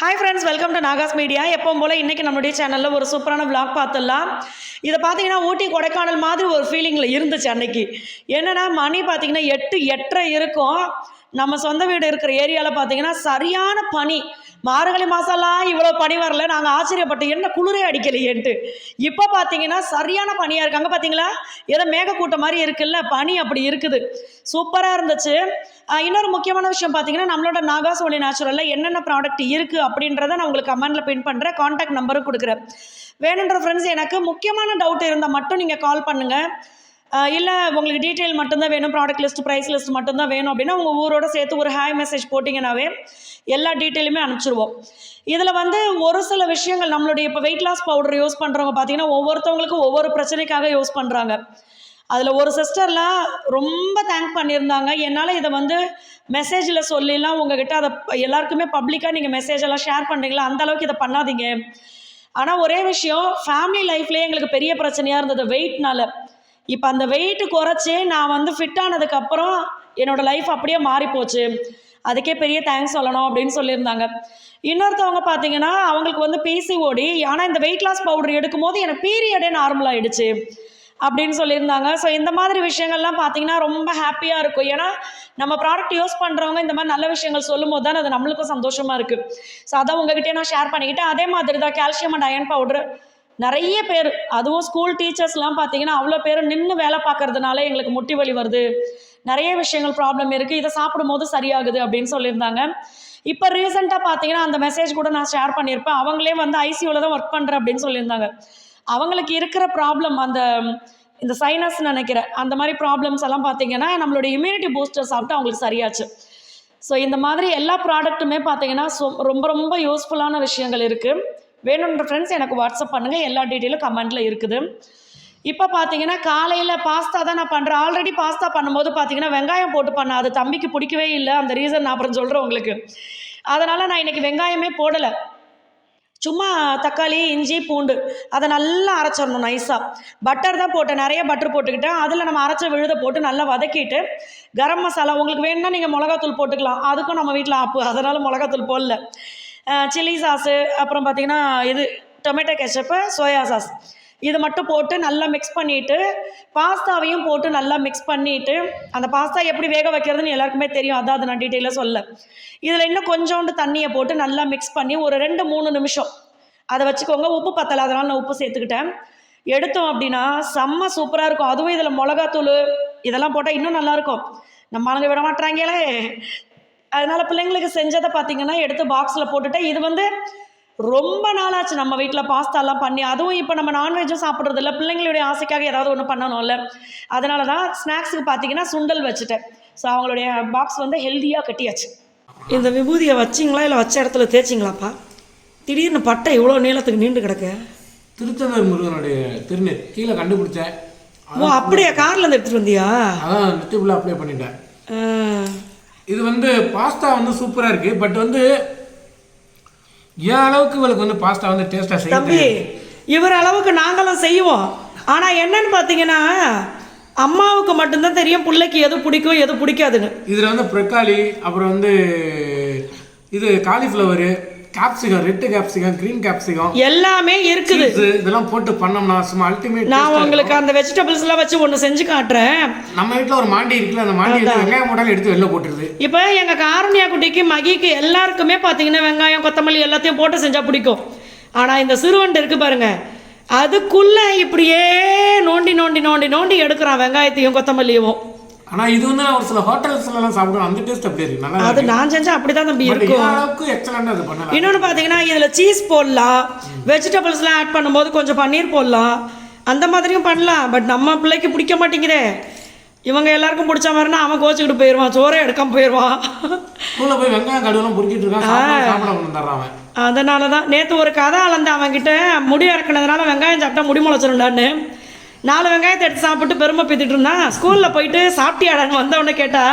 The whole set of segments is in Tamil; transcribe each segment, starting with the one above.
Hi friends, welcome to Nahash media. எப்பவும் போல் இன்றைக்கி நம்மளுடைய சேனலில் ஒரு சூப்பரான விளாக் பார்த்துடலாம். இதை பார்த்தீங்கன்னா ஊட்டி கொடைக்கானல் மாதிரி ஒரு ஃபீலிங்கில் இருந்துச்சு அன்னைக்கு. என்னென்னா மணி பார்த்தீங்கன்னா 8:30 இருக்கும். நம்ம சொந்த வீடு இருக்கிற ஏரியாவில் பார்த்தீங்கன்னா சரியான பனி. மார்கழி மாதம்லாம் இவ்வளோ பனி வரல. நாங்கள் ஆச்சரியப்பட்டு என்ன குளிரே அடிக்கலையேன்ட்டு. இப்போ பார்த்தீங்கன்னா சரியான பனியாக இருக்குது. அங்கே பார்த்தீங்களா ஏதோ மேகக்கூட்டம் மாதிரி இருக்குல்ல, பனி அப்படி இருக்குது. சூப்பராக இருந்துச்சு. இன்னொரு முக்கியமான விஷயம் பார்த்தீங்கன்னா நம்மளோட நாகாஸ் ஒலி நேச்சுரலில் என்னென்ன ப்ராடக்ட் இருக்குது அப்படின்றத நான் உங்களுக்கு கமெண்டில் பின் பண்ணுறேன். கான்டாக்ட் நம்பரும் கொடுக்குறேன். வேணுன்ற ஃப்ரெண்ட்ஸ் எனக்கு முக்கியமான டவுட் இருந்தால் மட்டும் நீங்கள் கால் பண்ணுங்கள். இல்லை உங்களுக்கு டீட்டெயில் மட்டும்தான் வேணும், ப்ராடக்ட் லிஸ்ட் ப்ரைஸ் லிஸ்ட் மட்டும்தான் வேணும் அப்படின்னா உங்கள் ஊரோட சேர்த்து ஒரு ஹாய் மெசேஜ் போட்டிங்கன்னாவே எல்லா டீட்டெயிலுமே அனுப்பிச்சிடுவோம். இதில் ஒரு சில விஷயங்கள் நம்மளுடைய இப்போ வெயிட் லாஸ் பவுடர் யூஸ் பண்ணுறவங்க பார்த்தீங்கன்னா ஒவ்வொருத்தவங்களுக்கும் ஒவ்வொரு பிரச்சனைக்காக யூஸ் பண்ணுறாங்க. அதில் ஒரு சிஸ்டர்லாம் ரொம்ப தேங்க் பண்ணியிருந்தாங்க. என்னால் இதை மெசேஜில் சொல்லிலாம் உங்ககிட்ட அதை எல்லாருக்குமே பப்ளிக்காக நீங்கள் மெசேஜெல்லாம் ஷேர் பண்ணுறீங்களா, அந்தளவுக்கு இதை பண்ணாதீங்க. ஆனால் ஒரே விஷயம், ஃபேமிலி லைஃப்லேயே எங்களுக்கு பெரிய பிரச்சனையாக இருந்தது வெயிட்னால. இப்போ அந்த வெயிட்டு குறைச்சி நான் ஃபிட் ஆனதுக்கப்புறம் என்னோடய லைஃப் அப்படியே மாறிப்போச்சு. அதுக்கே பெரிய தேங்க்ஸ் சொல்லணும் அப்படின்னு சொல்லியிருந்தாங்க. இன்னொருத்தவங்க பார்த்தீங்கன்னா அவங்களுக்கு பிசிஓடி, ஆனால் இந்த வெயிட் லாஸ் பவுடர் எடுக்கும்போது எனக்கு பீரியடே நார்மல் ஆகிடுச்சு அப்படின்னு சொல்லியிருந்தாங்க. ஸோ இந்த மாதிரி விஷயங்கள்லாம் பார்த்தீங்கன்னா ரொம்ப ஹாப்பியாக இருக்கும். ஏன்னா நம்ம ப்ராடக்ட் யூஸ் பண்ணுறவங்க இந்த மாதிரி நல்ல விஷயங்கள் சொல்லும் போது தான் அது நம்மளுக்கும் சந்தோஷமாக இருக்குது. ஸோ அதான் உங்ககிட்டே நான் ஷேர் பண்ணிக்கிட்டேன். அதே மாதிரி தான் கால்சியம் அண்ட் அயன் பவுடர் நிறைய பேர், அதுவும் ஸ்கூல் டீச்சர்ஸ்லாம் பார்த்தீங்கன்னா அவ்வளோ பேர் நின்று வேலை பார்க்கறதுனால எங்களுக்கு முட்டி வலி வருது, நிறைய விஷயங்கள் ப்ராப்ளம் இருக்குது, இதை சாப்பிடும் போது சரியாகுது அப்படின்னு சொல்லியிருந்தாங்க. இப்போ ரீசெண்டாக பார்த்தீங்கன்னா அந்த மெசேஜ் கூட நான் ஷேர் பண்ணியிருப்பேன். அவங்களே ஐசியூவில் தான் ஒர்க் பண்ணுறேன் அப்படின்னு சொல்லியிருந்தாங்க. அவங்களுக்கு இருக்கிற ப்ராப்ளம் இந்த சைனஸ் நினைக்கிறேன், அந்த மாதிரி ப்ராப்ளம்ஸ் எல்லாம் பார்த்தீங்கன்னா நம்மளுடைய இம்யூனிட்டி பூஸ்டர் சாப்பிட்டு அவங்களுக்கு சரியாச்சு. ஸோ இந்த மாதிரி எல்லா ப்ராடக்ட்டுமே பார்த்தீங்கன்னா ரொம்ப ரொம்ப யூஸ்ஃபுல்லான விஷயங்கள் இருக்குது. வேணுன்ற ஃப்ரெண்ட்ஸ் எனக்கு வாட்ஸ்அப் பண்ணுங்கள், எல்லா டீட்டெயிலும் கமெண்ட்டில் இருக்குது. இப்போ பார்த்தீங்கன்னா காலையில் பாஸ்தா தான் நான் பண்ணுறேன். ஆல்ரெடி பாஸ்தா பண்ணும்போது பார்த்தீங்கன்னா வெங்காயம் போட்டு பண்ணேன். அது தம்பிக்கு பிடிக்கவே இல்லை. அந்த ரீசன் நான் அப்புறம் சொல்கிறேன் உங்களுக்கு. அதனால் நான் இன்றைக்கி வெங்காயமே போடலை. சும்மா தக்காளி, இஞ்சி, பூண்டு அதை நல்லா அரைச்சிடணும் நைஸாக. பட்டர் தான் போட்டேன், நிறைய பட்டர் போட்டுக்கிட்டேன். அதில் நம்ம அரைச்ச விழுதை போட்டு நல்லா வதக்கிட்டு கரம் மசாலா உங்களுக்கு வேணும்னா நீங்கள் மிளகாத்தூள் போட்டுக்கலாம். அதுக்கும் நம்ம வீட்டில் ஆப்பு, அதனால் மிளகாத்தூள் போடல. சில்லி சாஸு, அப்புறம் பார்த்திங்கன்னா டொமேட்டோ கெச்சப்பு, சோயா சாஸ் இது மட்டும் போட்டு நல்லா மிக்ஸ் பண்ணிவிட்டு பாஸ்தாவையும் போட்டு நல்லா மிக்ஸ் பண்ணிவிட்டு, அந்த பாஸ்தா எப்படி வேக வைக்கிறதுன்னு எல்லாருக்குமே தெரியும், அதாவது நான் டீட்டெயிலாக சொல்ல. இதில் இன்னும் கொஞ்சோண்டு தண்ணியை போட்டு நல்லா மிக்ஸ் பண்ணி ஒரு 2-3 நிமிஷம் அதை வச்சுக்கோங்க. உப்பு பத்தலை, அதனால் நான் உப்பு சேர்த்துக்கிட்டேன். எடுத்தோம் அப்படின்னா செம்ம சூப்பராக இருக்கும். அதுவும் இதில் மிளகாத்தூள் இதெல்லாம் போட்டால் இன்னும் நல்லாயிருக்கும். நம்ம ஆளுங்க விட மாட்டுறாங்களே, அதனால் பிள்ளைங்களுக்கு செஞ்சதை பார்த்திங்கன்னா எடுத்து பாக்ஸில் போட்டுட்டு, இது ரொம்ப நாளாச்சு நம்ம வீட்டில் பாஸ்தாலாம் பண்ணி. அதுவும் இப்போ நம்ம நான்வெஜ்ஜும் சாப்பிட்றதில்ல, பிள்ளைங்களுடைய ஆசைக்காக ஏதாவது ஒன்று பண்ணணும்ல, அதனால தான் ஸ்நாக்ஸுக்கு பார்த்திங்கன்னா சுண்டல் வச்சுட்டேன். ஸோ அவங்களுடைய பாக்ஸ் ஹெல்த்தியாக கட்டியாச்சு. இந்த விபூதியை வச்சிங்களா இல்லை வச்ச இடத்துல தேய்ச்சிங்களாப்பா? திடீர்னு பட்டை இவ்வளோ நீளத்துக்கு நீண்டு கிடக்கு. திருச்செந்தூர் முருகனுடைய திருநீர் கீழே கண்டுபிடிச்சேன். ஓ அப்படியே கார்லேருந்து எடுத்துகிட்டு வந்தியா? அதான் நெத்திக்குள்ளே அப்ளை பண்ணிட்டேன். இது பாஸ்தா சூப்பராக இருக்குது. பட் என் அளவுக்கு இவளுக்கு பாஸ்தா டேஸ்ட்டாக செய்ய தம்பி, இவர் அளவுக்கு நாங்களும் செய்வோம். ஆனால் என்னன்னு பார்த்தீங்கன்னா அம்மாவுக்கு மட்டும்தான் தெரியும் பிள்ளைக்கு எது பிடிக்கும் எது பிடிக்காதுன்னு. இதில் ப்ரொக்காலி, அப்புறம் இது cauliflower, capsicum, red capsicum, green capsicum எல்லாமே இருக்குது. இதெல்லாம் போட்டு பண்ணோம்னா சும்மா அல்டிமேட். நான் உங்களுக்கு அந்த வெஜிடபிள்ஸ் எல்லாம் வச்சு ஒன்று செஞ்சு காட்டுறேன். நம்ம வீட்டில் ஒரு மாண்டி இருக்குல்ல, அந்த மாண்டி வெங்காயம் போட்டாலும் எடுத்து வெளில போட்டுருது. இப்போ எங்கள் காரணியா குட்டிக்கு, மகிக்கு எல்லாருக்குமே பார்த்தீங்கன்னா வெங்காயம், கொத்தமல்லி எல்லாத்தையும் போட்டு செஞ்சால் பிடிக்கும். ஆனால் இந்த சிறுவண்டு இருக்குது பாருங்க, அதுக்குள்ளே இப்படியே நோண்டி நோண்டி நோண்டி நோண்டி எடுக்கிறான் வெங்காயத்தையும் கொத்தமல்லியும். ஆனால் இது நான் ஒரு சில ஹோட்டல்ஸ்லாம் சாப்பிடுவோம், அந்த டேஸ்ட் அப்படி இருக்கு. நல்லா அது நான் செஞ்சால் அப்படி தான் தம்பி இருக்கும். எக்ஸலண்டாக அது பண்ணலாம். இன்னொன்று பார்த்தீங்கன்னா இதில் சீஸ் போடலாம், வெஜிடபிள்ஸ்லாம் ஆட் பண்ணும்போது கொஞ்சம் பன்னீர் போடலாம், அந்த மாதிரியும் பண்ணலாம். பட் நம்ம பிள்ளைக்கு பிடிக்க மாட்டேங்குதே. இவங்க எல்லாருக்கும் பிடிச்ச மாதிரினா அவன் கோச்சிக்கிட்டு போயிடுவான், சோறே எடுக்காம போயிடுவான். ஸ்கூலில் போய் வெங்காயம் கடுவெல்லாம் பொறுக்கிட்டு இருக்கான். அதனால தான் நேற்று ஒரு கதை அளந்து அவன்கிட்ட முடி இறக்குனதுனால வெங்காயம் சாப்பிட்டா முடி முளைச்சிருண்டான்னு 4 வெங்காயத்தை எடுத்து சாப்பிட்டு பெருமை பீத்திட்டு இருந்தான். ஸ்கூலில் போயிட்டு சாப்பிட்டியாடான்னு வந்தவொடனே கேட்டா,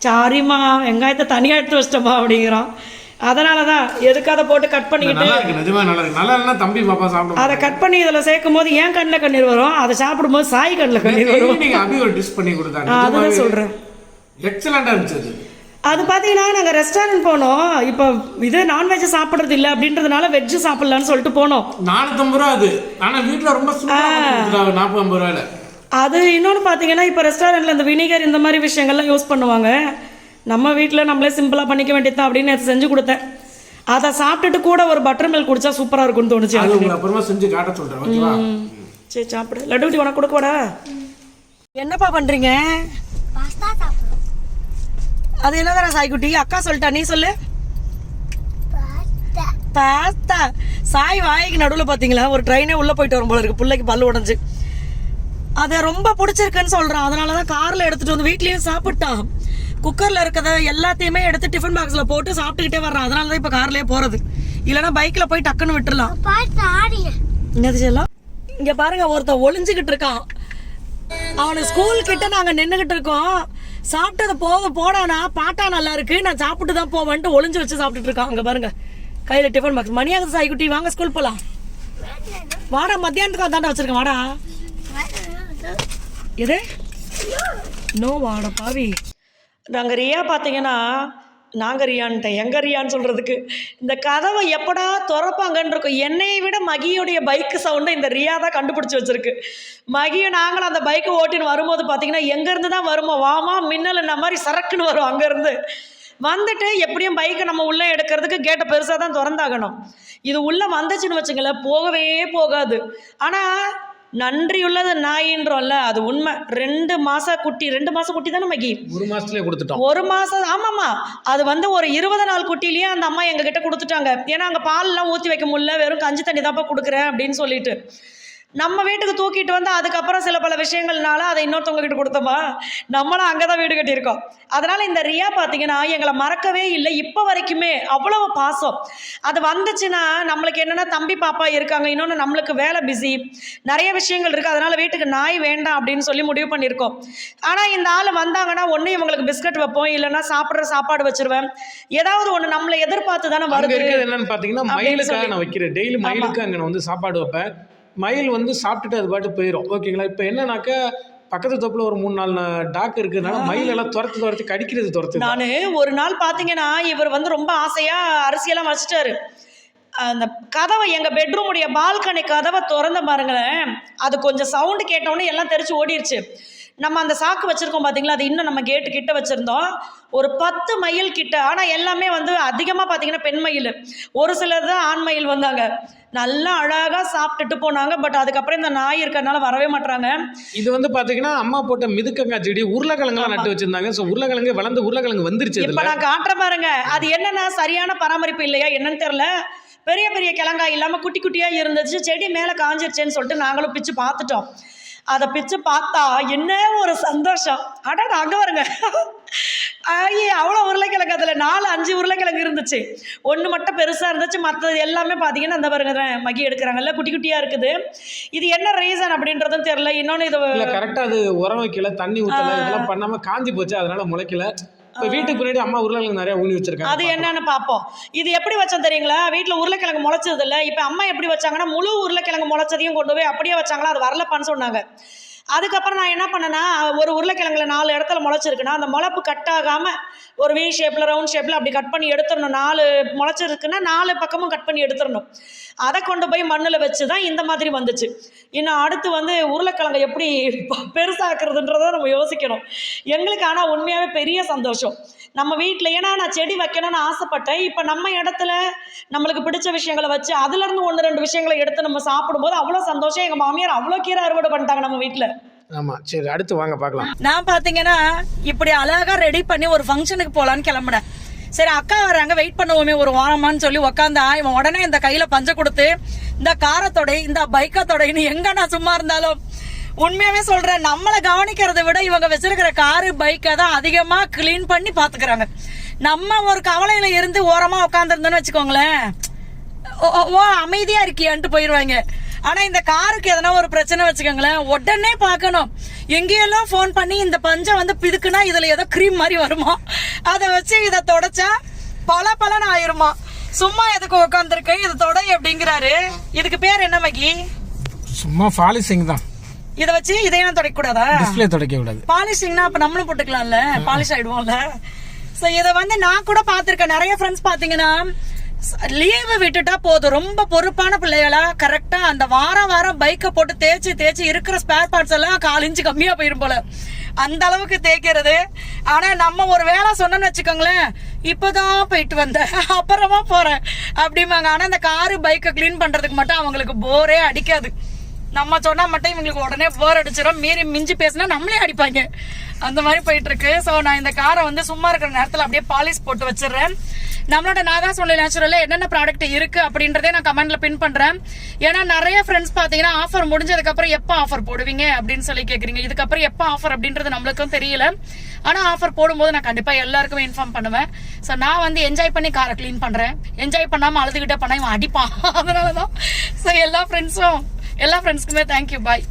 சாரிம்மா வெங்காயத்தை தனியாக எடுத்து வச்சிட்டோமா அப்படிங்கிறான். அதனால தான் எதுக்கு அதை போட்டு கட் பண்ணிக்கிட்டு அதை கட் பண்ணி இதில் சேர்க்கும் போது ஏன் கண்ணில் கண்ணீர் வரும், அதை சாப்பிடும்போது சாய் கண்ணில் கண்ணீர் வரும். அதான் சொல்கிறேன். எக்ஸலண்டாக இருந்துச்சு. அது பார்த்தீங்கன்னா நாங்கள் ரெஸ்டாரண்ட் போனோம். இப்போ இது நான்வெஜ் சாப்பிட்றது இல்லை அப்படின்றதுனால வெஜ்ஜு சாப்பிட்லான்னு சொல்லிட்டு போனோம். 450 ரூபா அது. ஆனால் வீட்டில் ரொம்ப 40-50 ரூபாயில். அது இன்னொன்று பார்த்தீங்கன்னா இப்போ ரெஸ்டாரண்ட்டில் இந்த வினிகர் இந்த மாதிரி விஷயங்கள்லாம் யூஸ் பண்ணுவாங்க. நம்ம வீட்டில் நம்மளே சிம்பிளாக பண்ணிக்க வேண்டியது தான் அப்படின்னு செஞ்சு கொடுத்தேன். அதை சாப்பிட்டுட்டு கூட ஒரு பட்டர் மில்க் குடிச்சா சூப்பராக இருக்கும்னு தோணுச்சு. அப்புறமா செஞ்சு காட்ட சொல்கிறேன், ஓகேவா? சரி சாப்பிடு. லட்டு குட்டி உனக்கு கொடுக்கவாடா? என்னப்பா பண்ணுறீங்க? அது என்னதான சாய்க்குட்டி? அக்கா சொல்லிட்டா, நீ சொல்லு. பாஸ்தா. சாய் வாய்க்கு நடுவில் பார்த்தீங்களா ஒரு ட்ரெயினே உள்ளே போயிட்டு வரும் போல இருக்கு. பிள்ளைக்கு பல்லு உடஞ்சி அதை ரொம்ப பிடிச்சிருக்குன்னு சொல்கிறான். அதனால தான் காரில் எடுத்துகிட்டு வந்து வீட்லேயும் சாப்பிட்டான். குக்கரில் இருக்கிறத எல்லாத்தையுமே எடுத்து டிஃபன் பாக்ஸில் போட்டு சாப்பிட்டுக்கிட்டே வர்றான். அதனால தான் இப்போ கார்லேயே போகிறது. இல்லைன்னா பைக்கில் போய் டக்குன்னு விட்டுடலாம். என்னது செல்லம்? இங்கே பாருங்க, ஒருத்தன் ஒளிஞ்சுக்கிட்டு இருக்கான். அவனுக்கு ஸ்கூல் கிட்ட நாங்கள் நின்றுக்கிட்டு இருக்கோம். சாப்பிட்டது போடானா பாட்டா நல்லா இருக்கு, நான் சாப்பிட்டு தான் போவேன்ட்டு ஒளிஞ்சு வச்சு சாப்பிட்டுட்டு இருக்கான். அங்கே பாருங்க, கையில் டிஃபன் பாக்ஸ். மணியாகுது சாய்க்குட்டி, வாங்க ஸ்கூல் போகலாம். வாடா, மத்தியானத்துக்கு தாண்டா வச்சிருக்கேன், வாடா. எது நோ வாடா பாவி. நாங்கள் ரியா பார்த்தீங்கன்னா, நாங்கள் ரியான்ட்டேன், எங்கள் ரியான்னு சொல்கிறதுக்கு இந்த கதவை எப்படா திறப்பாங்கன்னு இருக்கும். என்னையை விட மகியோடைய பைக்கு சவுண்டை இந்த ரியா தான் கண்டுபிடிச்சி வச்சுருக்கு. மகியை நாங்களும் அந்த பைக்கை ஓட்டின்னு வரும்போது பார்த்தீங்கன்னா எங்கேருந்து தான் வருமோ, வாமா மின்னல் இந்த மாதிரி சரக்குன்னு வரும். அங்கேருந்து வந்துட்டு எப்படியும் பைக்கை நம்ம உள்ளே எடுக்கிறதுக்கு கேட்டை பெருசாக தான் திறந்தாகணும். இது உள்ளே வந்துச்சுன்னு வச்சுங்களேன், போகவே போகாது. ஆனால் நன்றியுள்ளது நாயின்றோம்ல, அது உண்மை. 2 மாச குட்டி தானே மகி? 1 மாசத்துலயே கொடுத்துட்டோம். 1 மாசம். ஆமாம்மா, அது வந்து ஒரு 20 நாள் குட்டிலேயே அந்த அம்மா எங்ககிட்ட கொடுத்துட்டாங்க. ஏன்னா அங்கே பால்லாம் ஊற்றி வைக்க முடியல, வெறும் கஞ்சி தண்ணி தான்ப்பா கொடுக்குறேன் அப்படின்னு சொல்லிட்டு நம்ம வீட்டுக்கு தூக்கிட்டு வந்து அதுக்கப்புறம் சில பல விஷயங்கள்னால அதை இன்னொருத்தவங்க கிட்ட கொடுத்தோமா, நம்மளும் அங்கே தான் வீடு கட்டியிருக்கோம். அதனால் இந்த ரியா பார்த்தீங்கன்னா எங்களை மறக்கவே இல்லை இப்போ வரைக்குமே. அவ்வளவு பாசம். அது வந்துச்சுன்னா நம்மளுக்கு என்னென்னா தம்பி பாப்பா இருக்காங்க, இன்னொன்று நம்மளுக்கு வேலை பிஸி, நிறைய விஷயங்கள் இருக்குது. அதனால் வீட்டுக்கு நாய் வேண்டாம் அப்படின்னு சொல்லி முடிவு பண்ணியிருக்கோம். ஆனால் இந்த ஆள் வந்தாங்கன்னா ஒன்று இவங்களுக்கு பிஸ்கட் வைப்போம், இல்லைன்னா சாப்பிட்ற சாப்பாடு வச்சிருவேன். ஏதாவது ஒன்று நம்மளை எதிர்பார்த்து தானே வருது. என்னன்னு பார்த்தீங்கன்னா மயிலுக்காக நான் வைக்கிறேன். டெய்லி மயிலுக்கு அங்கே நான் வந்து சாப்பாடு வைப்பேன். மயில் வந்து சாப்பிட்டுட்டு அது பாட்டு போயிடும், ஓகேங்களா? இப்போ என்னன்னாக்கா பக்கத்து தோப்பில் ஒரு 3-4 டாக் இருக்கிறதுனால மயிலெல்லாம் துரத்து கடிக்கிறது. நான் ஒரு நாள் பார்த்தீங்கன்னா இவர் வந்து ரொம்ப ஆசையாக அரிசியெல்லாம் வச்சுட்டாரு. அந்த கதவை, எங்கள் பெட்ரூமுடைய பால்கனி கதவை திறந்த பாருங்களேன், அது கொஞ்சம் சவுண்டு கேட்டோன்னே எல்லாம் தெரிச்சு ஓடிடுச்சு. நம்ம அந்த சாக்கு வச்சுருக்கோம் பார்த்தீங்களா, அது இன்னும் நம்ம கேட்டு கிட்ட வச்சுருந்தோம். ஒரு 10 மயில் கிட்ட. ஆனால் எல்லாமே வந்து அதிகமாக பார்த்தீங்கன்னா பெண் மயில், ஒரு சிலர் தான் ஆண் மயில் வந்தாங்க. நல்லா அழகாக சாப்பிட்டுட்டு போனாங்க. பட் அதுக்கப்புறம் இந்த நாய் இருக்கிறதுனால வரவே மாட்டாங்க. இது வந்து பார்த்தீங்கன்னா அம்மா போட்ட மிதுக்கங்காய் செடி, உருளைக்கிழங்குலாம் நட்டு வச்சிருந்தாங்க. ஸோ உருளைக்கிழங்கு வளர்ந்து உருளைக்கிழங்கு வந்துருச்சு. இப்போ நான் காட்டுறேன் பாருங்க. அது என்னன்னா சரியான பராமரிப்பு இல்லையா என்னன்னு தெரியல, பெரிய பெரிய கிழங்காய் இல்லாமல் குட்டி குட்டியாக இருந்துச்சு. செடி மேலே காஞ்சிருச்சேன்னு சொல்லிட்டு நாங்களும் பிச்சு பார்த்துட்டோம். அதை பிச்சு பார்த்தா என்ன ஒரு சந்தோஷம். அடடா, அங்கே வருங்க, அவ்வளோ உருளைக்கிழங்கு. அதில் 4-5 உருளைக்கிழங்கு இருந்துச்சு. ஒன்று மட்டும் பெருசாக இருந்துச்சு, மற்றது எல்லாமே பார்த்தீங்கன்னா அந்த பாருங்க மகி எடுக்கிறாங்கல்ல, குட்டி குட்டியாக இருக்குது. இது என்ன ரீசன் அப்படின்றதும் தெரியல. இன்னொன்று இது கரெக்டாக அது உரம் வைக்கல, தண்ணி ஊற்றல, இதெல்லாம் பண்ணாமல் காஞ்சி போச்சு, அதனால முளைக்கல. இப்போ வீட்டுக்கு பின்னாடி அம்மா உருளைக்கிழங்கு நிறையா ஊனி வச்சிருக்காங்க. அது என்னன்னு பார்ப்போம். இது எப்படி வச்சோம் தெரியுங்களா? வீட்டில் உருளைக்கிழங்கு முளைச்சது இல்லை. இப்போ அம்மா எப்படி வச்சாங்கன்னா முழு உருளைக்கிழங்கு முளைச்சதையும் கொண்டு போய் அப்படியே வச்சாங்களா, அது வரலப்பான்னு சொன்னாங்க. அதுக்கப்புறம் நான் என்ன பண்ணேன்னா, ஒரு உருளைக்கிழங்குல 4 இடத்துல முளைச்சிருக்குன்னா அந்த முளைப்பு கட் ஆகாமல் ஒரு வி ஷேப்பில் ரவுண்ட் ஷேப்பில் அப்படி கட் பண்ணி எடுத்துடணும். 4 முளைச்சிருக்குன்னா 4 பக்கமும் கட் பண்ணி எடுத்துடணும். அதை கொண்டு போய் மண்ணில் வச்சு தான் இந்த மாதிரி வந்துச்சு. இன்னும் அடுத்து வந்து உருளைக்கிழங்கை எப்படி பெருசாக்குறதுன்றதை நம்ம யோசிக்கணும். எங்களுக்கு ஆனால் உண்மையாகவே பெரிய சந்தோஷம் நம்ம வீட்டில். ஏன்னா நான் செடி வைக்கணும்னு ஆசைப்பட்டேன். இப்போ நம்ம இடத்துல நம்மளுக்கு பிடிச்ச விஷயங்களை வச்சு அதுலேருந்து 1-2 விஷயங்களை எடுத்து நம்ம சாப்பிடும்போது அவ்வளோ சந்தோஷம். எங்கள் மாமியார் அவ்வளோ கீரை அறுவடை பண்ணிட்டாங்க நம்ம வீட்டில். ஆமாம், சரி அடுத்து வாங்க பார்க்கலாம். நான் பார்த்தீங்கன்னா இப்படி அழகாக ரெடி பண்ணி ஒரு ஃபங்க்ஷனுக்கு போகலான்னு கிளம்புனேன். சரி அக்கா வராங்க, வெயிட் பண்ணுவோமே ஒரு வாரமான்னு சொல்லி உக்காந்தா, இவன் உடனே இந்த கையில் பஞ்சை கொடுத்து இந்த காரத்தொடை இந்த பைக்கத்தொடைன்னு எங்கே நான் சும்மா இருந்தாலும் உண்மையாகவே சொல்கிறேன், நம்மளை கவனிக்கிறத விட இவங்க வச்சிருக்கிற காரு பைக்கை தான் அதிகமாக க்ளீன் பண்ணி பார்த்துக்கிறாங்க. நம்ம ஒரு கவலையில் இருந்து ஓரமாக உட்காந்துருந்தோன்னு வச்சுக்கோங்களேன், ஓ அமைதியாக இருக்கியான்ட்டு போயிடுவாங்க. ஆனா இந்த காருக்கு எதனா ஒரு பிரச்சனை வச்சுக்கோங்களேன், உடனே பார்க்கணும். எங்கேயெல்லாம் ஃபோன் பண்ணி இந்த பஞ்சை வந்து பிதுக்குனா இதுல ஏதோ கிரீம் மாதிரி வருமா, அதை வச்சு இதை தொடச்சா பலன்னு ஆயிருமா. சும்மா எதுக்கு உட்காந்துருக்கு, இது தொடை அப்படிங்கிறாரு. இதுக்கு பேர் என்ன மகி? சும்மா பாலிஷிங் தான். இதை வச்சு இதையும் துடைக்க கூடாதா? டிஸ்ப்ளே துடைக்க கூடாது. பாலிஷிங்னா அப்ப நம்மளும் போட்டுக்கலாம்ல, பாலிஷ் ஆயிடுவோம்ல. ஸோ இதை வந்து நான் கூட பார்த்துருக்கேன். நிறைய ஃப்ரெண்ட்ஸ் பார்த்தீங்கன்னா லீவு விட்டுட்டா போதும், ரொம்ப பொறுப்பான பிள்ளைகளா கரெக்டா அந்த வாரம் பைக்கை போட்டு தேய்ச்சி இருக்கிற ஸ்பேர் பார்ட்ஸ் எல்லாம் 1/4 இன்ச்சு கம்மியா போயிரும் போல, அந்த அளவுக்கு தேய்க்கிறது. ஆனா நம்ம ஒரு வேலை சொன்னோம்னு வச்சுக்கோங்களேன், இப்பதான் போயிட்டு வந்தேன் அப்புறமா போறேன் அப்படிம்பாங்க. ஆனா இந்த காரு பைக்கை கிளீன் பண்றதுக்கு மட்டும் அவங்களுக்கு போரே அடிக்காது. நம்ம சொன்னா மட்டும் இவங்களுக்கு உடனே போர் அடிச்சிடும், மீறி மிஞ்சி பேசினா நம்மளே அடிப்பாங்க. அந்த மாதிரி போயிட்டு இருக்கு. ஸோ நான் இந்த காரை வந்து சும்மா இருக்கிற நேரத்தில் அப்படியே பாலிஷ் போட்டு வச்சிடுறேன். நம்மளோட நாகாஸ் ஒன்லி நேச்சுரல்ல என்னென்ன ப்ராடக்ட் இருக்கு அப்படின்றதே நான் கமெண்ட்ல பின் பண்றேன். ஏன்னா நிறைய ஃப்ரெண்ட்ஸ் பாத்தீங்கன்னா ஆஃபர் முடிஞ்சதுக்கு அப்புறம் எப்போ ஆஃபர் போடுவீங்க அப்படின்னு சொல்லி கேக்குறீங்க. இதுக்கப்புறம் எப்போ ஆஃபர் அப்படின்றது நம்மளுக்கும் தெரியல. ஆனா ஆஃபர் போடும்போது நான் கண்டிப்பா எல்லாருக்குமே இன்ஃபார்ம் பண்ணுவேன். ஸோ நான் வந்து என்ஜாய் பண்ணி காரை கிளீன் பண்றேன். என்ஜாய் பண்ணாம அழுதுகிட்டே பண்ணா இவன் அடிப்பான். அதனாலதான் ஸோ எல்லா ஃப்ரெண்ட்ஸ்க்குமே தேங்க்யூ, பாய்.